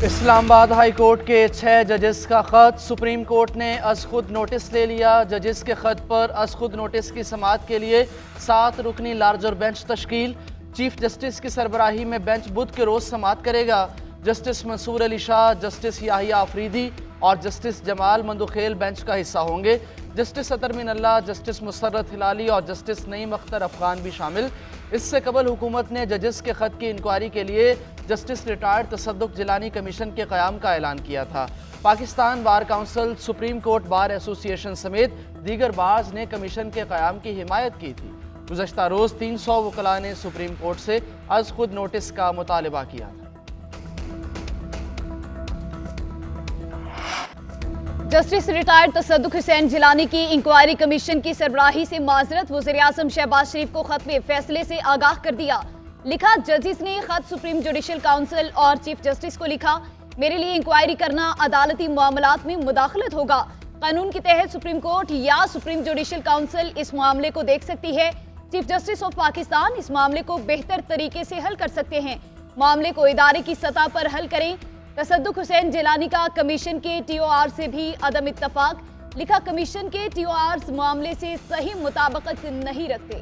Islamabad high court के 6 जजेस का खत सुप्रीम कोर्ट ने अज खुद नोटिस ले लिया। जजेस के खत पर अज खुद नोटिस की समाअत के लिए 7 रुकनी लार्जर बेंच तश्कील। चीफ जस्टिस की सरबराही में बेंच बुध के रोज समाअत करेगा। जस्टिस मंसूर अली शाह, जस्टिस याहिया अफरीदी और जस्टिस जमाल मंदुखेल बेंच का हिस्सा होंगे। जस्टिस अतर मिनल्ला, जस्टिस मुसर्रत हिलाली और जस्टिस नईम अख्तर अफगान भी शामिल। इससे कबल हुकूमत ने जजेस के खत की इंक्वायरी के लिए जस्टिस रिटायर्ड तसद्दुक जिलानी कमीशन के क़याम का ऐलान किया था। Pakistan bar council, supreme court bar association समेत दीगर बार्स ने कमीशन के क़याम की हिमायत की थी। गुज़श्ता रोज़ 300 वकला ने सुप्रीम कोर्ट से अज खुद नोटिस का मुतालबा किया था। जस्टिस रिटायर्ड तसद्दुक हुसैन जिलानी की इंक्वायरी कमीशन की सरबराही से माजरत। वज़ीर-ए-आज़म शहबाज शरीफ को खत में फैसले से आगाह कर दिया। लिखा, जजेस ने खत सुप्रीम जुडिशल काउंसिल और चीफ जस्टिस को लिखा, मेरे लिए इंक्वायरी करना अदालती मामलात में मुदाखलत होगा। कानून के तहत सुप्रीम कोर्ट या सुप्रीम जुडिशल काउंसिल इस मामले को देख सकती है। चीफ जस्टिस ऑफ पाकिस्तान इस मामले को बेहतर तरीके से हल कर सकते हैं। मामले को इदारे की सतह पर हल करें। तसद्दुक हुसैन जिलानी का कमीशन के TOR से भी अदम इत्तफाक। लिखा, कमीशन के TORs मामले से सही मुताबिकत नहीं रखते।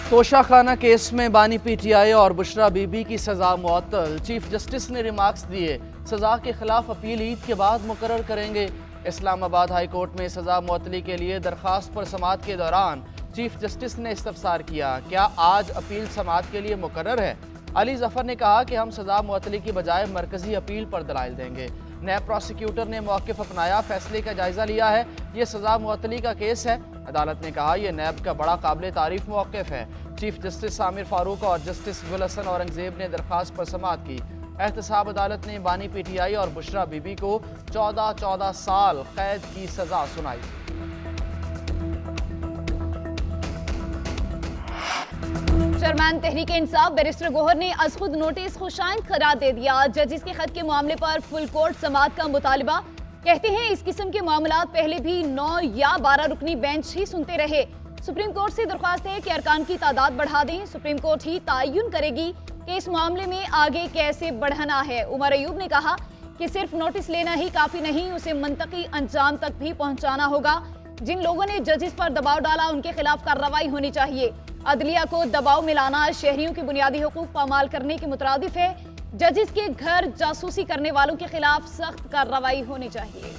तोशाखाना केस में बानी PTI और बुशरा बीबी की सजा मुअत्तल। चीफ जस्टिस ने रिमार्क्स दिए, सजा के खिलाफ अपील ईद के बाद मुकर्रर करेंगे। इस्लामाबाद हाई कोर्ट में सजा मुअत्तली के लिए दरखास्त पर समाअत के दौरान चीफ जस्टिस ने इस्तफसार किया, क्या आज अपील समाअत के लिए मुकर्रर है? अली जफर ने कहा कि हम सजा मुअत्तली की बजाय मरकजी अपील पर दलाइल देंगे। नैब प्रोसिक्यूटर ने मौक़िफ़ अपनाया, फैसले का जायजा लिया है। ये सजा मुअत्तली का केस है। अदालत ने कहा, यह नैब का बड़ा काबिल तारीफ मौक़िफ़ है। चीफ जस्टिस आमिर फारूक और जस्टिस गुल हसन औरंगजेब ने दरखास्त पर समाअत की। एहतसाब अदालत ने बानी PTI और बुशरा बीबी को 14 साल कैद की सजा सुनाई। चेयरमैन तहरीक इंसाफ बैरिस्टर गोहर ने अज खुद नोटिस खुशाइंद करार दे दिया। जजेस के खत के मामले पर फुल कोर्ट समाअत का मुतालबा। कहते हैं, इस किस्म के मामलात पहले भी 9 या 12 रुकनी बेंच ही सुनते रहे। सुप्रीम कोर्ट से दरख्वास्त है कि अरकान की तादाद बढ़ा दें। सुप्रीम कोर्ट ही तयन करेगी कि इस मामले में आगे कैसे बढ़ना है। उमर अयूब ने कहा कि सिर्फ नोटिस लेना ही काफी नहीं, उसे मंतकी अंजाम तक भी पहुंचाना होगा। जिन लोगों ने जजेस पर दबाव डाला उनके खिलाफ कार्रवाई होनी चाहिए। अदलिया को दबाव में लाना शहरियों के बुनियादी हुकूक पामाल करने के मुतरादिफ है। जजेस के घर जासूसी करने वालों के खिलाफ सख्त कार्रवाई होनी चाहिए।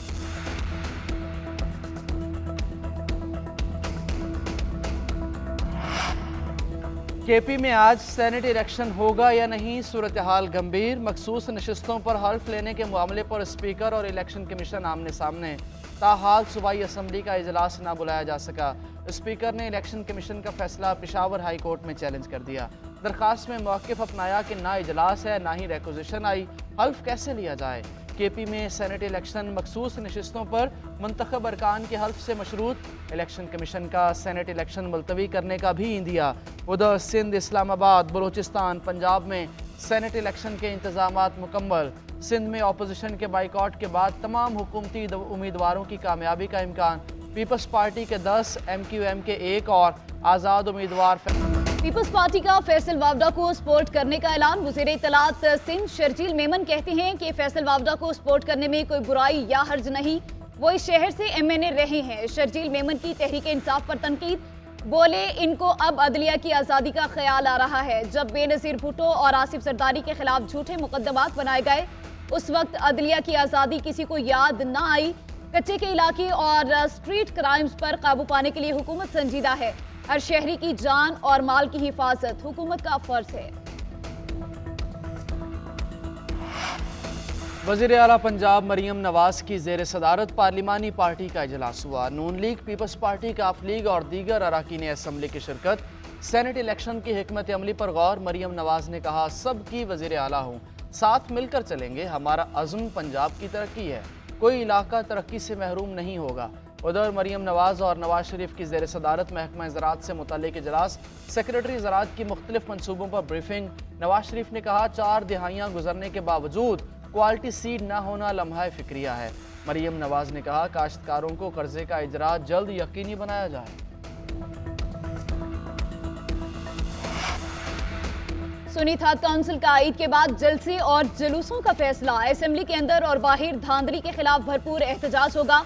KP में आज सेनेट इलेक्शन होगा या नहीं, सूरत हाल गंभीर। मखसूस नशिस्तों पर हल्फ लेने के मामले पर स्पीकर और इलेक्शन कमीशन आमने सामने। ताहाल सूबाई असम्बली का इजलास ना बुलाया जा सका। स्पीकर ने इलेक्शन कमीशन का फैसला पेशावर हाई कोर्ट में चैलेंज कर दिया। दरखास्त में मौक़िफ़ अपनाया कि ना इजलास है ना ही रेक्विजिशन आई, हल्फ कैसे लिया जाए। KP में सेनेट इलेक्शन मखसूस नशिस्तों पर मुंतखब अरकान के हल्फ से मशरूत। इलेक्शन कमीशन का सेनेट इलेक्शन मुलतवी करने का भी इंदिया। उधर सिंध, इस्लामाबाद, बलूचिस्तान, पंजाब में सेनेट इलेक्शन के इंतजामात मुकम्मल। सिंध में अपोजिशन के बाइकआउट के बाद तमाम हुकूमती उम्मीदवारों की कामयाबी का इम्कान। पीपल्स पार्टी के 10, MQM के 1 और आज़ाद उम्मीदवार। पीपल्स पार्टी का फैसल वावडा को सपोर्ट करने का ऐलान। वज़ीर इत्तलात सिंध शर्जील मेमन कहते हैं कि फैसल वावडा को सपोर्ट करने में कोई बुराई या हर्ज नहीं, वो इस शहर से MNA रहे हैं। शर्जील मेमन की तहरीक इंसाफ पर तनकीद। बोले, इनको अब अदलिया की आज़ादी का ख्याल आ रहा है। जब बेनज़ीर भुट्टो और आसिफ जरदारी के खिलाफ झूठे मुकदमात बनाए गए, उस वक्त अदलिया की आज़ादी किसी को याद न आई। कच्चे के इलाके और स्ट्रीट क्राइम्स पर काबू पाने के लिए हुकूमत संजीदा है। हर शहरी की जान और माल की हिफाजत हुकूमत का फर्ज है। वज़ीर आला पंजाब मरियम नवाज की ज़ेर सदारत पार्लिमानी पार्टी का इजलास हुआ। नून लीग, पीपल्स पार्टी, काफ लीग और दीगर अरकान असम्बली की शिरकत। सेनेट इलेक्शन की हिकमत अमली पर गौर। मरियम नवाज ने कहा, सबकी वज़ीर आला हूँ, साथ मिलकर चलेंगे। हमारा अज़्म पंजाब की तरक्की है, कोई इलाका तरक्की से महरूम नहीं होगा। उधर मरियम नवाज और नवाज शरीफ की ज़ेर सदारत महकमा ज़राअत से मुतल्लिक़ इजलास। सेक्रेटरी ज़राअत की मुख्तलिफ मनसूबों पर ब्रीफिंग। नवाज शरीफ ने कहा, 4 दिहाइयाँ गुजरने के बावजूद क्वालिटी सीड न होना लम्हा फ़िक्रिया है। मरियम नवाज ने कहा, काश्तकारों को कर्जे का इजरा जल्द यकीनी बनाया जाए। सुन्नी थाट काउंसिल का ईद के बाद जलसे और जुलूसों का फैसला। असेंबली के अंदर और बाहर धांधली के खिलाफ भरपूर एहतजाज होगा।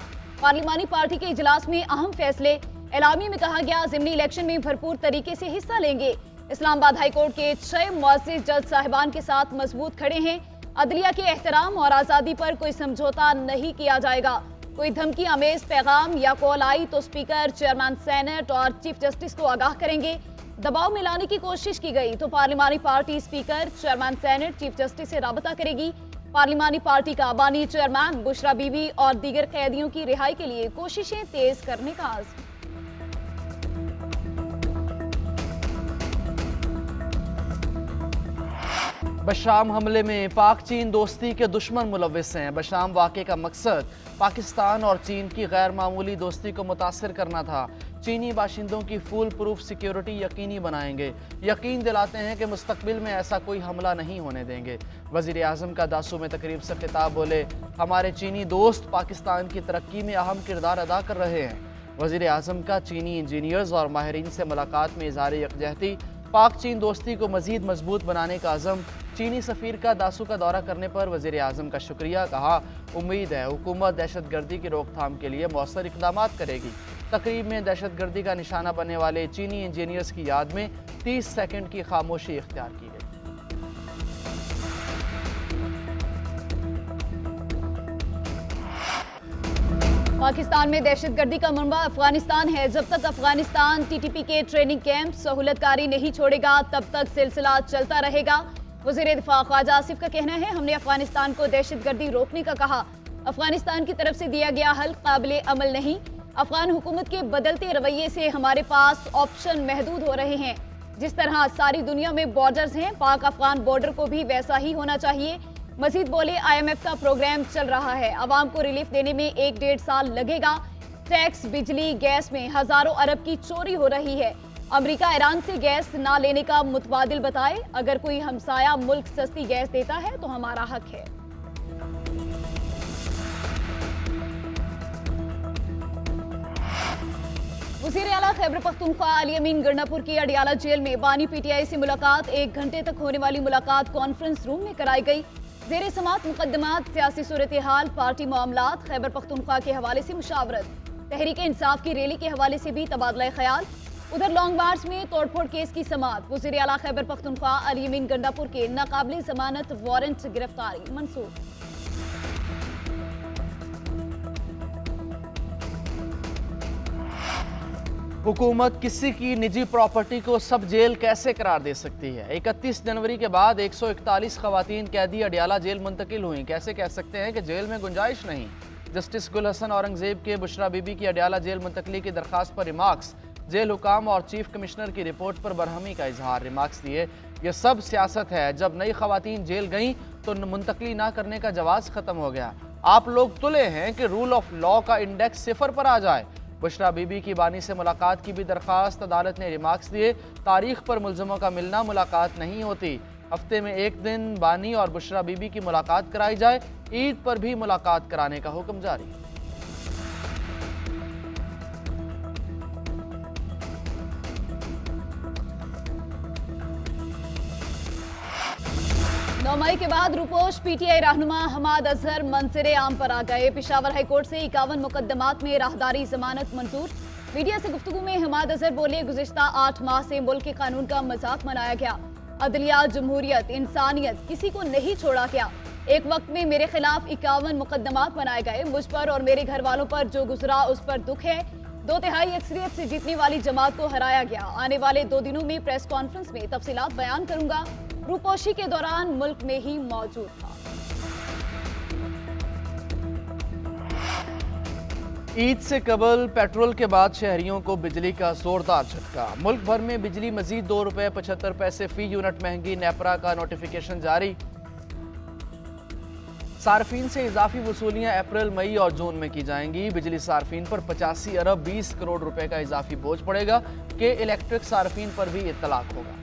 पार्लिमानी पार्टी के इजलास में अहम फैसले। एलामी में कहा गया ज़िमनी इलेक्शन में भरपूर तरीके से हिस्सा लेंगे। इस्लामाबाद हाईकोर्ट के 6 मुअज़्ज़िज़ जज साहिबान के साथ मजबूत खड़े हैं। अदलिया के एहतराम और आज़ादी पर कोई समझौता नहीं किया जाएगा। कोई धमकी आमेज पैगाम या कॉल आई तो स्पीकर, चेयरमैन सेनेट और चीफ जस्टिस को आगाह करेंगे। दबाव में लाने की कोशिश की गई तो पार्लिमानी party speaker, chairman senate, chief justice से राबता करेगी। पार्लिमानी पार्टी का बानी चेयरमैन बुशरा बीबी और दीगर कैदियों की रिहाई के लिए कोशिशें तेज करने का आज़म। बशाम हमले में पाक चीन दोस्ती के दुश्मन मुलव्विस हैं। बशाम वाक़े का मकसद पाकिस्तान और चीन की गैर मामूली दोस्ती को मुतासिर करना था। चीनी बाशिंदों की फुल प्रूफ सिक्योरिटी यकीनी बनाएंगे। यकीन दिलाते हैं कि मुस्तकबिल में ऐसा कोई हमला नहीं होने देंगे। वज़ीर आज़म का दासू में तकरीब से खिताब बोले, हमारे चीनी दोस्त पाकिस्तान की तरक्की में अहम किरदार अदा कर रहे हैं। वज़ीर आज़म का चीनी इंजीनियर्स और माहिरीन से मुलाकात में इज़हार यकजहती, पाक चीन दोस्ती को मज़ीद मजबूत बनाने का अज़म। चीनी सफ़ीर का दासू का दौरा करने पर वज़ीर आज़म का शुक्रिया। कहा, उम्मीद है हुकूमत दहशत गर्दी की रोकथाम के लिए मौसर इक़दाम करेगी। तकरीब में दहशत गर्दी का निशाना बनने वाले चीनी इंजीनियर्स की याद में 30 सेकंड की खामोशी इख्तियार की गई। पाकिस्तान में दहशतगर्दी का मनबा अफगानिस्तान है। जब तक अफगानिस्तान टीटीपी के ट्रेनिंग कैंप सहूलतकारी नहीं छोड़ेगा तब तक सिलसिला चलता रहेगा। वज़ीर दिफा ख्वाजा आसिफ का कहना है, हमने अफगानिस्तान को दहशतगर्दी रोकने का कहा। अफगानिस्तान की तरफ से दिया गया हल काबिल अमल नहीं। अफगान हुकूमत के बदलते रवैये से हमारे पास ऑप्शन महदूद हो रहे हैं। जिस तरह सारी दुनिया में बॉर्डर्स हैं, पाक अफगान बॉर्डर को भी वैसा ही होना चाहिए। मजीद बोले, IMF का प्रोग्राम चल रहा है, अवाम को रिलीफ देने में 1-1.5 साल लगेगा। टैक्स, बिजली, गैस में हजारों अरब की चोरी हो रही है। अमेरिका ईरान से गैस ना लेने का मुतबादिल बताए। अगर कोई हमसाया मुल्क सस्ती गैस देता है तो हमारा हक है। वज़ीर आला खैबर पख्तूनख्वा अली अमीन गंडापुर की अडियाला जेल में बानी PTI से मुलाकात। 1 घंटे तक होने वाली मुलाकात कॉन्फ्रेंस रूम में कराई गई। ज़ेर समात मुकदमात, सियासी सूरत हाल, पार्टी मामलात, खैबर पख्तूनख्वा के हवाले से मुशावरत, तहरीक इंसाफ की रैली के हवाले से भी तबादला ख्याल। उधर लॉन्ग मार्च में तोड़फोड़ केस की समात। वज़ीर आला खैबर पख्तूनख्वा अली अमीन गंडापुर के नाकाबिल जमानत वारंट गिरफ्तारी मंसूर। हुकूमत किसी की निजी प्रॉपर्टी को सब जेल कैसे करार दे सकती है? 31 जनवरी के बाद 141 खवातीन कैदी अडियाला जेल मुंतकिल हुई। कैसे कह सकते हैं कि जेल में गुंजाइश नहीं? जस्टिस गुल हसन औरंगजेब के बुशरा बीबी की अडियाला जेल मुंतकली की दरखास्त पर रिमार्क्स। जेल हुकाम और चीफ कमिश्नर की रिपोर्ट पर बरहमी का इजहार। रिमार्क्स दिए, यह सब सियासत है। जब नई खवातीन जेल गईं तो मुंतकली ना करने का जवाज खत्म हो गया। आप लोग तुले हैं कि रूल ऑफ लॉ का इंडेक्स 0 पर आ जाए। बुशरा बीबी की बानी से मुलाकात की भी दरखास्त। अदालत ने रिमार्क्स दिए, तारीख पर मुल्ज़िमों का मिलना मुलाकात नहीं होती। हफ्ते में 1 दिन बानी और बुशरा बीबी की मुलाकात कराई जाए। ईद पर भी मुलाकात कराने का हुक्म जारी। मई के बाद रूपोश PTI रहनुमा हमाद अजहर मंजर आम पर आ गए। पेशावर हाईकोर्ट से 51 मुकदमात में राहदारी जमानत मंजूर। मीडिया से गुफ्तगू में हमाद अजहर बोले, गुज़िश्ता 8 माह से मुल्क के कानून का मजाक बनाया गया। अदलिया, जमहूरियत, इंसानियत किसी को नहीं छोड़ा गया। एक वक्त में मेरे खिलाफ 51 मुकदमात बनाए गए। मुझ पर और मेरे घर वालों पर जो गुजरा उस पर दुख है। 2/3 अक्सरियत से जीतने वाली जमात को हराया गया। आने वाले 2 दिनों में प्रेस कॉन्फ्रेंस में तफसीलात बयान करूंगा। रूपोशी के दौरान मुल्क में ही मौजूद था। ईद से कबल पेट्रोल के बाद शहरियों को बिजली का जोरदार झटका। मुल्क भर में बिजली मजीद ₹2.75 फी यूनिट महंगी। नेपरा का नोटिफिकेशन जारी। सार्फिन से इजाफी वसूलियां अप्रैल, मई और जून में की जाएंगी। बिजली सार्फिन पर 85 अरब 20 करोड़ रुपए का इजाफी बोझ पड़ेगा। के इलेक्ट्रिक सार्फिन पर भी इत्तलाक होगा।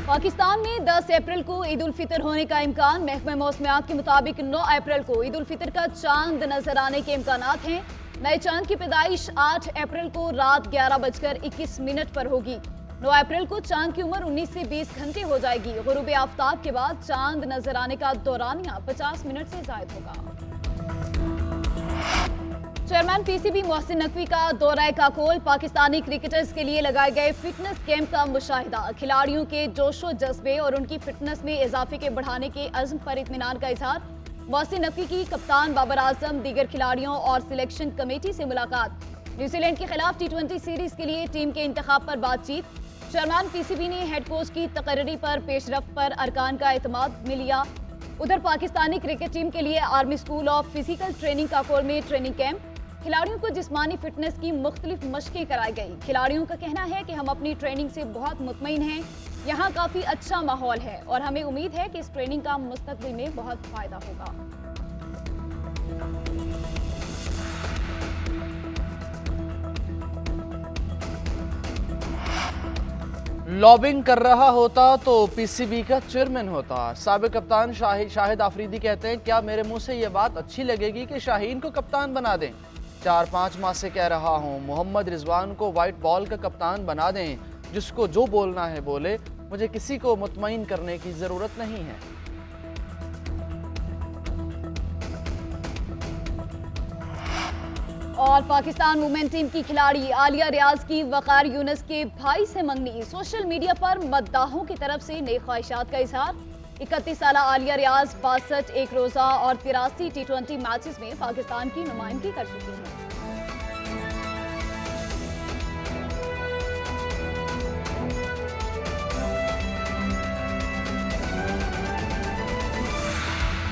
पाकिस्तान में 10 अप्रैल को ईद उल फितर होने का इम्कान। महकमा मौसमियात के मुताबिक 9 अप्रैल को ईद उल फितर का चांद नजर आने के इम्कानात हैं। नए चांद की पैदाइश 8 अप्रैल को रात 11:21 पर होगी। 9 अप्रैल को चांद की उम्र 19 से 20 घंटे हो जाएगी। गुरूब आफ्ताब के बाद चांद नजर आने का दौरानिया 50 मिनट से ज्यादा होगा। चेयरमैन पीसीबी मोहसिन नकवी का दौरा काकोल, पाकिस्तानी क्रिकेटर्स के लिए लगाए गए फिटनेस कैंप का मुशाहिदा, खिलाड़ियों के जोशो जज्बे और उनकी फिटनेस में इजाफे के बढ़ाने के अज़्म पर इत्मीनान का इजहार। मोहसिन नकवी की कप्तान बाबर आजम, दीगर खिलाड़ियों और सिलेक्शन कमेटी से मुलाकात। न्यूजीलैंड के खिलाफ T20 सीरीज के लिए टीम के इंतखाब पर बातचीत। चेयरमैन पीसीबी ने हेड कोच की तकर्री पर पेशरफ्त पर अरकान का एतमाद में लिया। उधर पाकिस्तानी क्रिकेट टीम के लिए army school of physical training Kakul में ट्रेनिंग कैंप, खिलाड़ियों को जिस्मानी फिटनेस की मुख्तलिफ मशकें कराई गई। खिलाड़ियों का कहना है कि हम अपनी ट्रेनिंग से बहुत मुतमईन हैं, यहाँ काफ़ी अच्छा माहौल है और हमें उम्मीद है कि इस ट्रेनिंग का मुस्तकबिल में बहुत फ़ायदा होगा। लॉबिंग कर रहा होता तो पीसीबी का चेयरमैन होता। साबिक कप्तान शाहिद आफरीदी कहते हैं, क्या मेरे मुंह से ये बात अच्छी लगेगी कि शाहीन को कप्तान बना दें? 4-5 माह से कह रहा हूं, मोहम्मद रिजवान को वाइट बॉल का कप्तान बना दें, जिसको जो बोलना है बोले, मुझे किसी को मुतमईन करने की जरूरत नहीं है। और पाकिस्तान वुमेन टीम की खिलाड़ी आलिया रियाज की वकार यूनुस के भाई से मंगनी, सोशल मीडिया पर मद्दाहों की तरफ से नेक ख्वाहिशात का इजहार। 31 साल आलिया रियाज 62 एक रोजा और 83 T20 मैचेस में पाकिस्तान की नुमाइंदगी कर चुकी हैं।